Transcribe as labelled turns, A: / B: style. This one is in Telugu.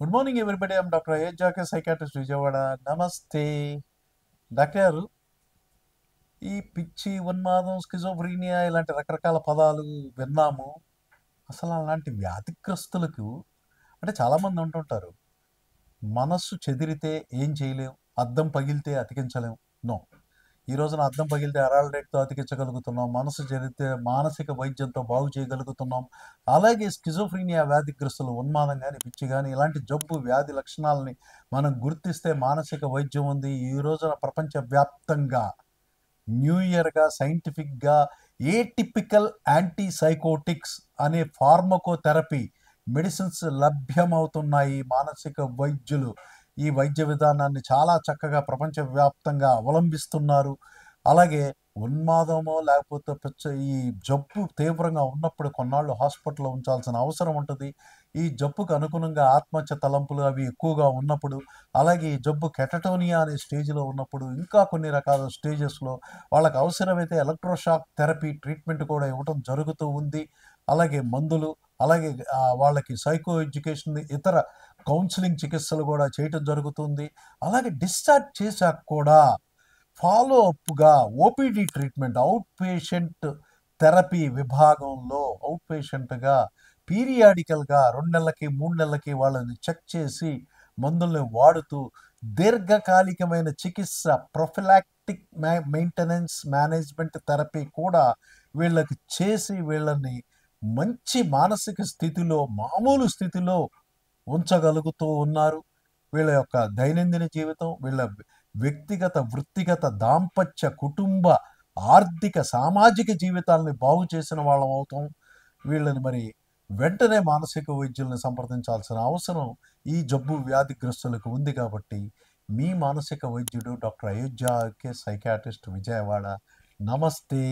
A: Good morning everybody. I'm doctor అయోధ్యాకే సైకాట్రిస్ట్ విజయవాడ. నమస్తే డాక్టర్ గారు. ఈ పిచ్చి, ఉన్మాదం, స్కిజోఫ్రీనియా ఇలాంటి రకరకాల పదాలు విన్నాము. అసలు అలాంటి వ్యాధిగ్రస్తులకు అంటే చాలామంది ఉంటుంటారు, మనస్సు చెదిరితే ఏం చేయలేం, అద్దం పగిలితే అతికించలేం. నో, ఈ రోజున అద్దం పగిలితే అరాల్డేట్తో అతికించగలుగుతున్నాం, మనసు చెదిరితే మానసిక వైద్యంతో బాగు చేయగలుగుతున్నాం. అలాగే స్కిజోఫ్రీనియా వ్యాధిగ్రస్తులు, ఉన్మాదం కానీ పిచ్చి కానీ ఇలాంటి జబ్బు వ్యాధి లక్షణాలని మనం గుర్తిస్తే మానసిక వైద్యం ఉంది. ఈ రోజున ప్రపంచవ్యాప్తంగా న్యూ ఇయర్గా సైంటిఫిక్గా ఏటిపికల్ యాంటీసైకోటిక్స్ అనే ఫార్మకోథెరపీ మెడిసిన్స్ లభ్యమవుతున్నాయి. మానసిక వైద్యులు ఈ వైద్య విధానాన్ని చాలా చక్కగా ప్రపంచవ్యాప్తంగా అవలంబిస్తున్నారు. అలాగే ఉన్మాదమో లేకపోతే ఈ జబ్బు తీవ్రంగా ఉన్నప్పుడు కొన్నాళ్ళు హాస్పిటల్లో ఉంచాల్సిన అవసరం ఉంటుంది. ఈ జబ్బుకు అనుగుణంగా ఆత్మహత్య తలంపులు అవి ఎక్కువగా ఉన్నప్పుడు, అలాగే ఈ జబ్బు కెటటోనియా అనే స్టేజ్లో ఉన్నప్పుడు, ఇంకా కొన్ని రకాల స్టేజెస్లో వాళ్ళకి అవసరమైతే ఎలక్ట్రోషాక్ థెరపీ ట్రీట్మెంట్ కూడా ఇవ్వడం జరుగుతూ ఉంది. అలాగే మందులు, అలాగే వాళ్ళకి సైకో ఎడ్యుకేషన్, ఇతర కౌన్సిలింగ్ చికిత్సలు కూడా చేయటం జరుగుతుంది. అలాగే డిశ్చార్జ్ చేశాక కూడా ఫాలో అప్గా OPD treatment, out patient therapy విభాగంలో అవుట్ పేషెంట్గా పీరియాడికల్గా 2 నెలలకి 3 నెలలకి వాళ్ళని చెక్ చేసి మందుల్ని వాడుతూ దీర్ఘకాలికమైన చికిత్స, ప్రొఫిలాక్టిక్ మెయింటెనెన్స్ మేనేజ్మెంట్ థెరపీ కూడా వీళ్ళకి చేసి వీళ్ళని మంచి మానసిక స్థితిలో, మామూలు స్థితిలో ఉంచగలుగుతూ ఉన్నారు. వీళ్ళ యొక్క దైనందిన జీవితం, వీళ్ళ వ్యక్తిగత, వృత్తిగత, దాంపత్య, కుటుంబ, ఆర్థిక, సామాజిక జీవితాలని బాగు చేసిన వాళ్ళం అవుతాం. వీళ్ళని మరి వెంటనే మానసిక వైద్యుల్ని సంప్రదించాల్సిన అవసరం ఈ జబ్బు వ్యాధిగ్రస్తులకు ఉంది. కాబట్టి మీ మానసిక వైద్యుడు డాక్టర్ అయోధ్యాకే సైకాట్రిస్ట్ విజయవాడ. నమస్తే.